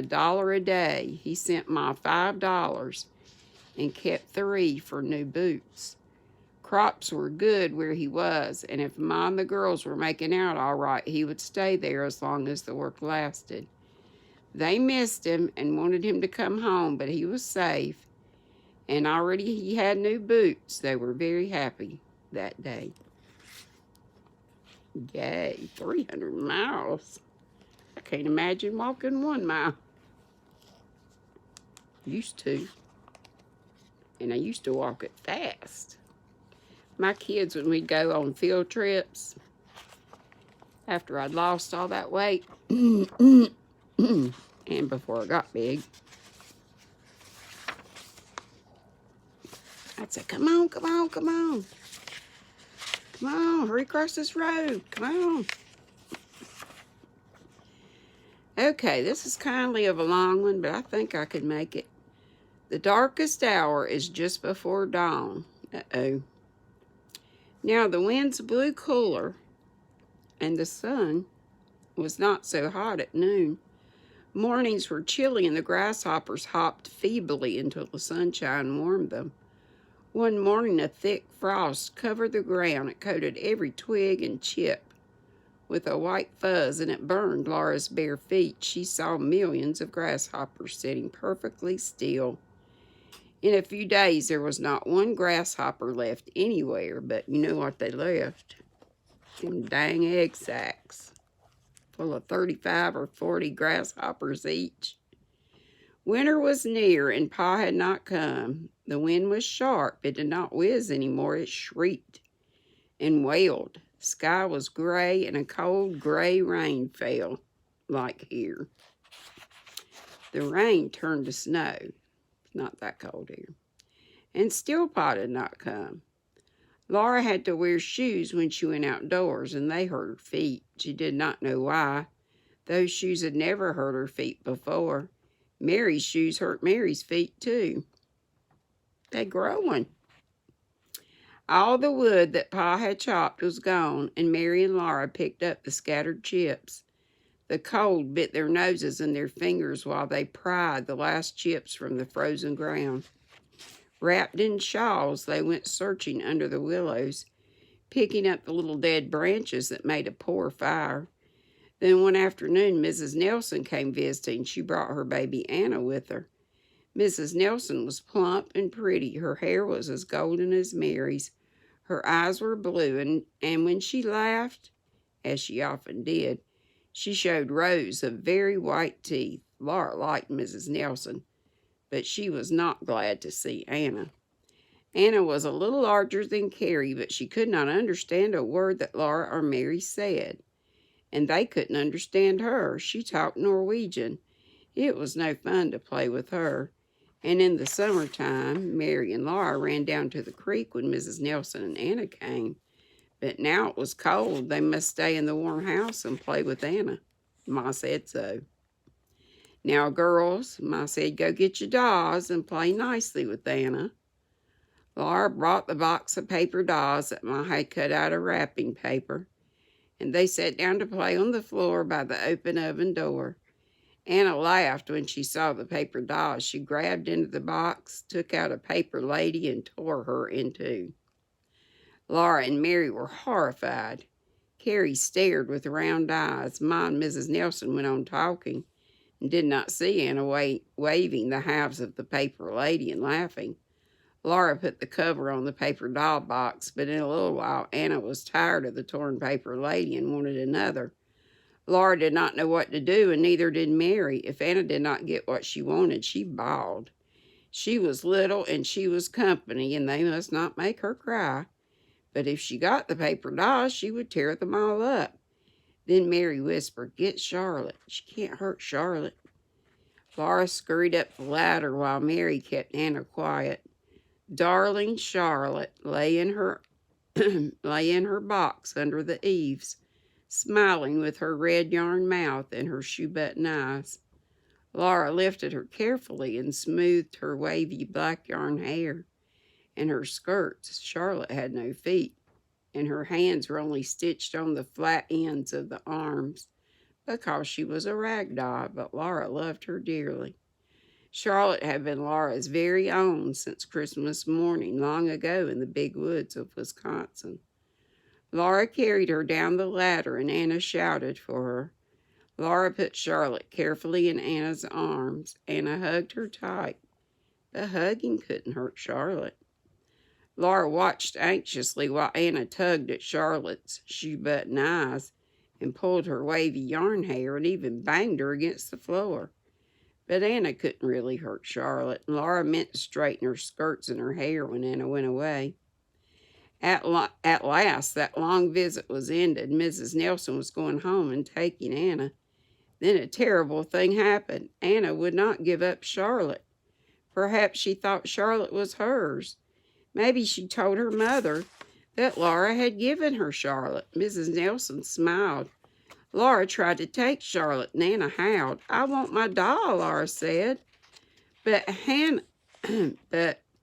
$1 a day. He sent Ma $5 and kept 3 for new boots. Crops were good where he was, and if Ma and the girls were making out all right, he would stay there as long as the work lasted. They missed him and wanted him to come home, but he was safe, and already he had new boots. They were very happy that day. Yay, 300 miles. I can't imagine walking 1 mile. Used to. And I used to walk it fast. My kids, when we'd go on field trips, after I'd lost all that weight, and before I got big, I'd say, come on, come on, come on. Come on, hurry across this road. Come on. Okay, this is kindly of a long one, but I think I could make it. The darkest hour is just before dawn. Uh-oh. Now the winds blew cooler, and the sun was not so hot at noon. Mornings were chilly, and the grasshoppers hopped feebly until the sunshine warmed them. One morning a thick frost covered the ground. It coated every twig and chip with a white fuzz, and it burned Laura's bare feet. She saw millions of grasshoppers sitting perfectly still. In a few days, there was not one grasshopper left anywhere, but you know what they left? Them dang egg sacks full of 35 or 40 grasshoppers each. Winter was near, and Pa had not come. The wind was sharp. It did not whiz anymore. It shrieked and wailed. Sky was gray, and a cold gray rain fell, like here. The rain turned to snow. It's not that cold here. And still Pa did not come. Laura had to wear shoes when she went outdoors, and they hurt her feet. She did not know why. Those shoes had never hurt her feet before. Mary's shoes hurt Mary's feet, too. They're growing. All the wood that Pa had chopped was gone, and Mary and Laura picked up the scattered chips. The cold bit their noses and their fingers while they pried the last chips from the frozen ground. Wrapped in shawls, they went searching under the willows, picking up the little dead branches that made a poor fire. Then one afternoon, Mrs. Nelson came visiting. She brought her baby Anna with her. Mrs. Nelson was plump and pretty. Her hair was as golden as Mary's. Her eyes were blue, and when she laughed, as she often did, she showed rows of very white teeth. Laura liked Mrs. Nelson, but she was not glad to see Anna. Anna was a little larger than Carrie, but she could not understand a word that Laura or Mary said, and they couldn't understand her. She talked Norwegian. It was no fun to play with her. And in the summertime, Mary and Laura ran down to the creek when Mrs. Nelson and Anna came. But now it was cold. They must stay in the warm house and play with Anna. Ma said so. Now, girls, Ma said, go get your dolls and play nicely with Anna. Laura brought the box of paper dolls that Ma had cut out of wrapping paper, and they sat down to play on the floor by the open oven door. Anna laughed when she saw the paper dolls. She grabbed into the box, took out a paper lady, and tore her in two. Laura and Mary were horrified. Carrie stared with round eyes. Ma and Mrs. Nelson went on talking and did not see Anna waving the halves of the paper lady and laughing. Laura put the cover on the paper doll box, but in a little while Anna was tired of the torn paper lady and wanted another. Laura did not know what to do, and neither did Mary. If Anna did not get what she wanted, she bawled. She was little, and she was company, and they must not make her cry. But if she got the paper dolls, she would tear them all up. Then Mary whispered, get Charlotte. She can't hurt Charlotte. Laura scurried up the ladder while Mary kept Anna quiet. Darling Charlotte lay in her box under the eaves, smiling with her red yarn mouth and her shoe-button eyes. Laura lifted her carefully and smoothed her wavy black yarn hair and her skirts. Charlotte had no feet, and her hands were only stitched on the flat ends of the arms. because she was a rag doll, but Laura loved her dearly. Charlotte had been Laura's very own since Christmas morning long ago in the big woods of Wisconsin. Laura carried her down the ladder and Anna shouted for her. Laura put Charlotte carefully in Anna's arms. Anna hugged her tight, but hugging couldn't hurt Charlotte. Laura watched anxiously while Anna tugged at Charlotte's shoe-button eyes and pulled her wavy yarn hair and even banged her against the floor. But Anna couldn't really hurt Charlotte, and Laura meant to straighten her skirts and her hair when Anna went away. At last, that long visit was ended. Mrs. Nelson was going home and taking Anna. Then a terrible thing happened. Anna would not give up Charlotte. Perhaps she thought Charlotte was hers. Maybe she told her mother that Laura had given her Charlotte. Mrs. Nelson smiled. Laura tried to take Charlotte, and Anna howled. "I want my doll," Laura said. But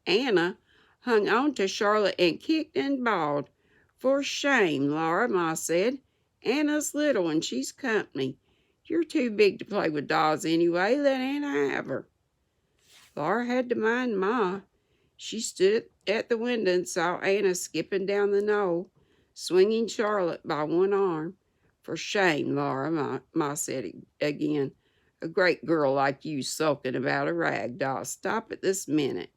Anna hung on to Charlotte and kicked and bawled. "For shame, Laura," Ma said. "Anna's little and she's company. You're too big to play with dolls anyway. Let Anna have her." Laura had to mind Ma. She stood at the window and saw Anna skipping down the knoll, swinging Charlotte by one arm. "For shame, Laura," Ma said again. "A great girl like you sulking about a rag doll. Stop it this minute.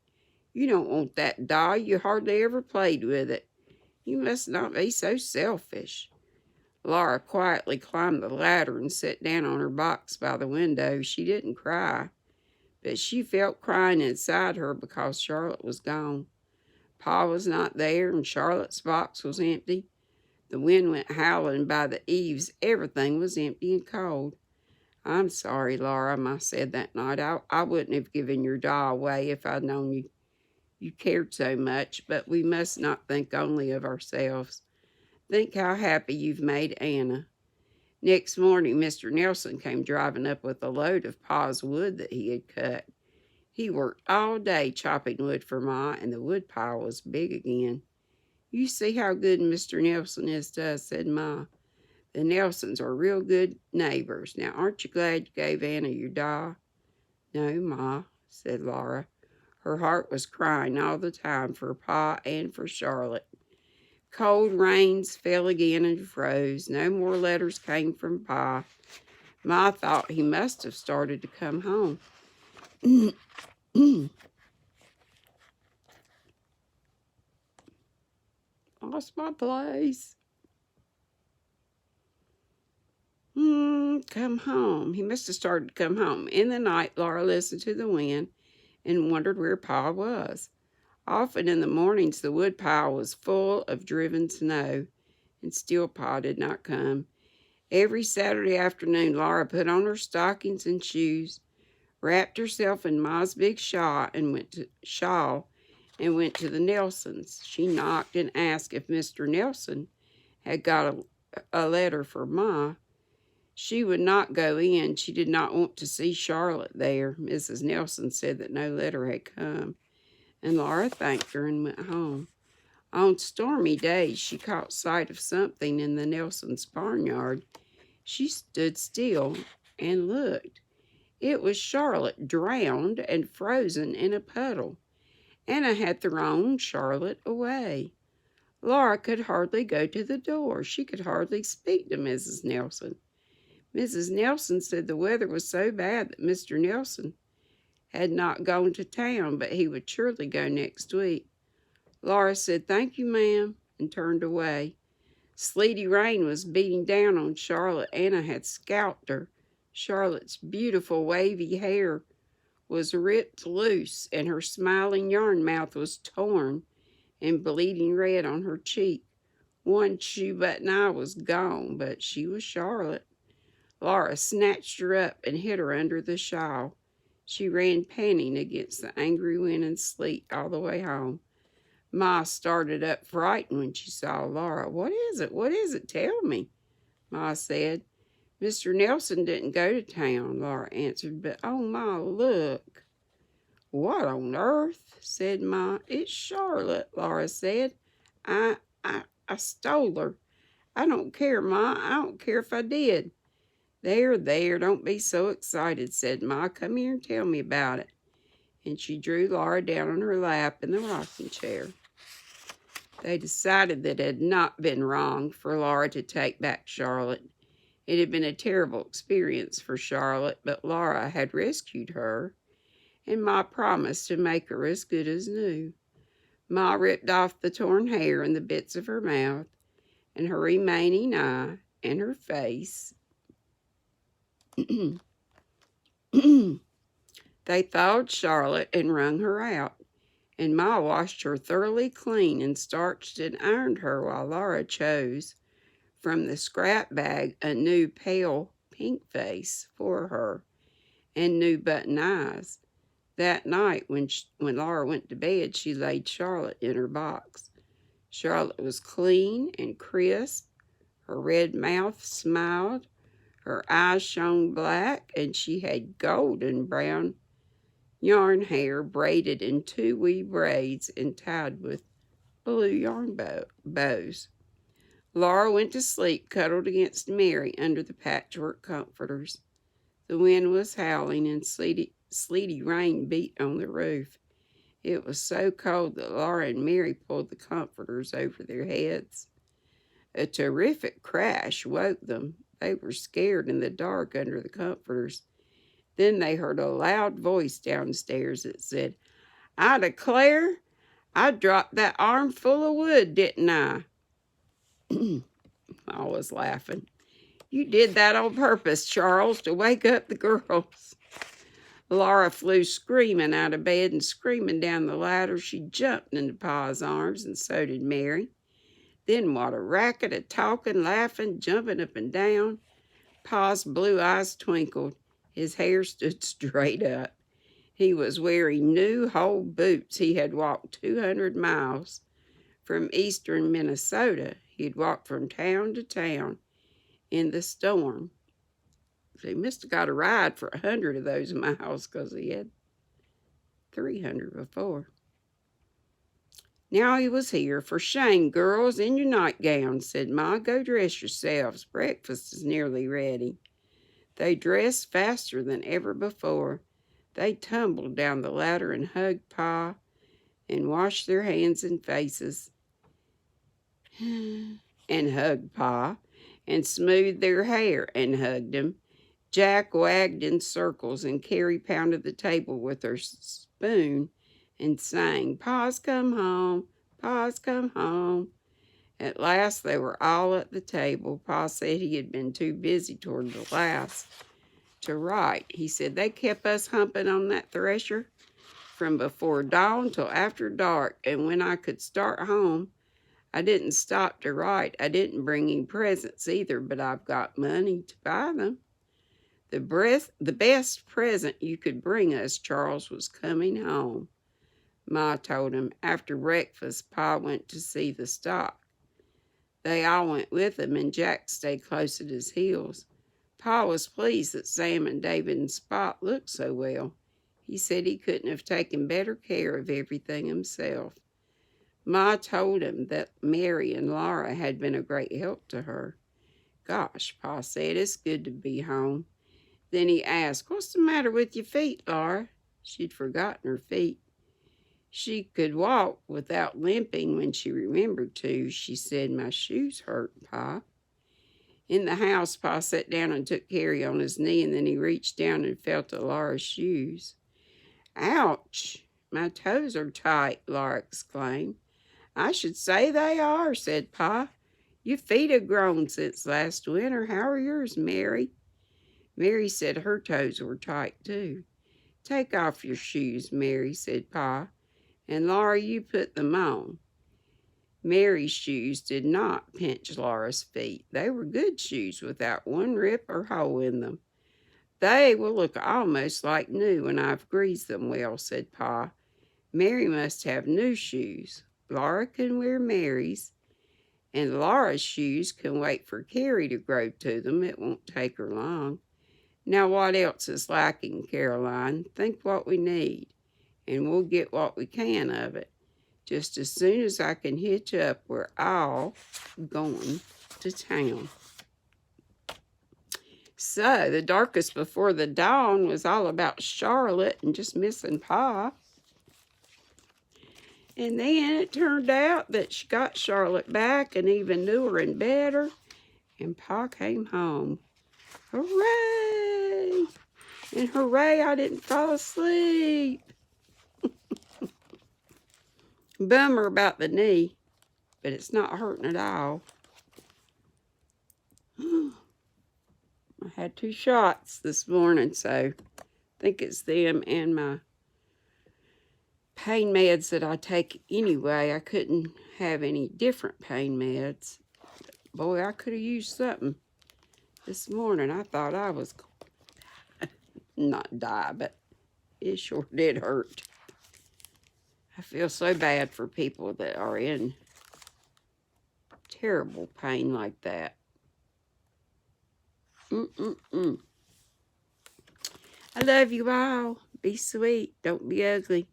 You don't want that doll. You hardly ever played with it. You must not be so selfish." Laura quietly climbed the ladder and sat down on her box by the window. She didn't cry, but she felt crying inside her because Charlotte was gone. Pa was not there, and Charlotte's box was empty. The wind went howling by the eaves. Everything was empty and cold. "I'm sorry, Laura," Ma said that night. I wouldn't have given your doll away if I'd known you cared so much, but we must not think only of ourselves. Think how happy you've made Anna." Next morning, Mr. Nelson came driving up with a load of Pa's wood that he had cut. He worked all day chopping wood for Ma, and the wood pile was big again. "You see how good Mr. Nelson is to us," said Ma. "The Nelsons are real good neighbors. Now, aren't you glad you gave Anna your doll?" "No, Ma," said Laura. Her heart was crying all the time for Pa and for Charlotte. Cold rains fell again and froze. No more letters came from Pa. Ma thought he must have started to come home. Lost my place. Come home. He must have started to come home. In the night, Laura listened to the wind and wondered where Pa was. Often in the mornings, the wood pile was full of driven snow, and still Pa did not come. Every Saturday afternoon, Laura put on her stockings and shoes, wrapped herself in Ma's big shawl, and went to the Nelsons. She knocked and asked if Mr. Nelson had got a letter for Ma. She would not go in. She did not want to see Charlotte there. Mrs. Nelson said that no letter had come, and Laura thanked her and went home. On stormy days, she caught sight of something in the Nelsons' barnyard. She stood still and looked. It was Charlotte, drowned and frozen in a puddle. Anna had thrown Charlotte away. Laura could hardly go to the door. She could hardly speak to Mrs. Nelson. Mrs. Nelson said the weather was so bad that Mr. Nelson had not gone to town, but he would surely go next week. Laura said, "Thank you, ma'am," and turned away. Sleety rain was beating down on Charlotte. Anna had scalped her. Charlotte's beautiful wavy hair was ripped loose, and her smiling yarn mouth was torn and bleeding red on her cheek. One shoe-button eye was gone, but she was Charlotte. Laura snatched her up and hid her under the shawl. She ran panting against the angry wind and sleet all the way home. Ma started up frightened when she saw Laura. "What is it? What is it? Tell me," Ma said. "Mr. Nelson didn't go to town," Laura answered, "but oh, Ma, look." "What on earth?" said Ma. "It's Charlotte," Laura said. I stole her. I don't care, Ma. I don't care if I did. There, don't be so excited, said Ma. Come here and tell me about it. And she drew Laura down on her lap in the rocking chair. They decided that it had not been wrong for Laura to take back Charlotte. It had been a terrible experience for Charlotte, but Laura had rescued her, and Ma promised to make her as good as new. Ma ripped off the torn hair and the bits of her mouth, and her remaining eye, and her face. They thawed Charlotte and wrung her out, and Ma washed her thoroughly clean and starched and ironed her while Laura chose from the scrap bag a new pale pink face for her and new button eyes. That night, when Laura went to bed, she laid Charlotte in her box. Charlotte was clean and crisp. Her red mouth smiled. Her eyes shone black, and she had golden brown yarn hair braided in 2 wee braids and tied with blue yarn bows. Laura went to sleep, cuddled against Mary under the patchwork comforters. The wind was howling, and sleety rain beat on the roof. It was so cold that Laura and Mary pulled the comforters over their heads. A terrific crash woke them. They were scared in the dark under the comforters. Then they heard a loud voice downstairs that said, I declare, I dropped that armful of wood, didn't I? I was laughing. You did that on purpose, Charles, to wake up the girls. Laura flew screaming out of bed and screaming down the ladder. She jumped into Pa's arms, and so did Mary. Then what a racket of talking, laughing, jumping up and down. Pa's blue eyes twinkled. His hair stood straight up. He was wearing new whole boots. He had walked 200 miles from eastern Minnesota. He'd walked from town to town in the storm. So he must have got a ride for 100 of those miles, because he had 300 before. Now he was here. For shame, girls, in your nightgowns, said Ma. Go dress yourselves. Breakfast is nearly ready. They dressed faster than ever before. They tumbled down the ladder and hugged Pa and washed their hands and faces and hugged Pa and smoothed their hair and hugged him. Jack wagged in circles, and Carrie pounded the table with her spoon and sang, Pa's come home, Pa's come home. At last they were all at the table. Pa said he had been too busy toward the last to write. He said, they kept us humping on that thresher from before dawn till after dark, and when I could start home, I didn't stop to write. I didn't bring any presents either, but I've got money to buy them. The best present you could bring us, Charles, was coming home. Ma told him. After breakfast, Pa went to see the stock. They all went with him, and Jack stayed close at his heels. Pa was pleased that Sam and David and Spot looked so well. He said he couldn't have taken better care of everything himself. Ma told him that Mary and Laura had been a great help to her. Gosh, Pa said, it's good to be home. Then he asked, what's the matter with your feet, Laura? She'd forgotten her feet. She could walk without limping when she remembered to. She said, my shoes hurt, Pa. In the house, Pa sat down and took Carrie on his knee, and then he reached down and felt of Laura's shoes. Ouch, my toes are tight, Laura exclaimed. I should say they are, said Pa. Your feet have grown since last winter. How are yours, Mary? Mary said her toes were tight, too. Take off your shoes, Mary, said Pa. And Laura, you put them on. Mary's shoes did not pinch Laura's feet. They were good shoes without one rip or hole in them. They will look almost like new when I've greased them well, said Pa. Mary must have new shoes. Laura can wear Mary's, and Laura's shoes can wait for Carrie to grow to them. It won't take her long. Now what else is lacking, Caroline? Think what we need, and we'll get what we can of it. Just as soon as I can hitch up, we're all going to town. So, the darkest before the dawn was all about Charlotte and just missing Pa. And then it turned out that she got Charlotte back and even knew her and better. And Pa came home. Hooray! And hooray, I didn't fall asleep. Bummer about the knee, but it's not hurting at all. I had 2 shots this morning, so I think it's them and my pain meds that I take anyway. I couldn't have any different pain meds. Boy, I could have used something this morning. I thought I was not die, but it sure did hurt. I feel so bad for people that are in terrible pain like that. I love you all. Be sweet. Don't be ugly.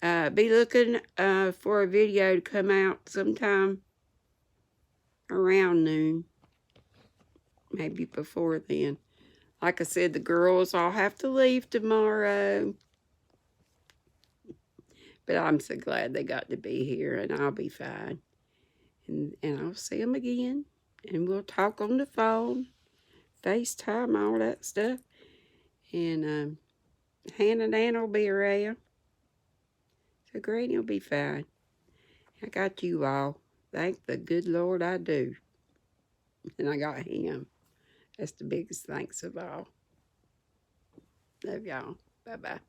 Be looking for a video to come out sometime around noon. Maybe before then. Like I said, the girls all have to leave tomorrow. But I'm so glad they got to be here, and I'll be fine. And I'll see them again. And we'll talk on the phone, FaceTime, all that stuff. And Hannah and Anna will be around. So Granny will be fine. I got you all. Thank the good Lord I do. And I got him. That's the biggest thanks of all. Love y'all. Bye-bye.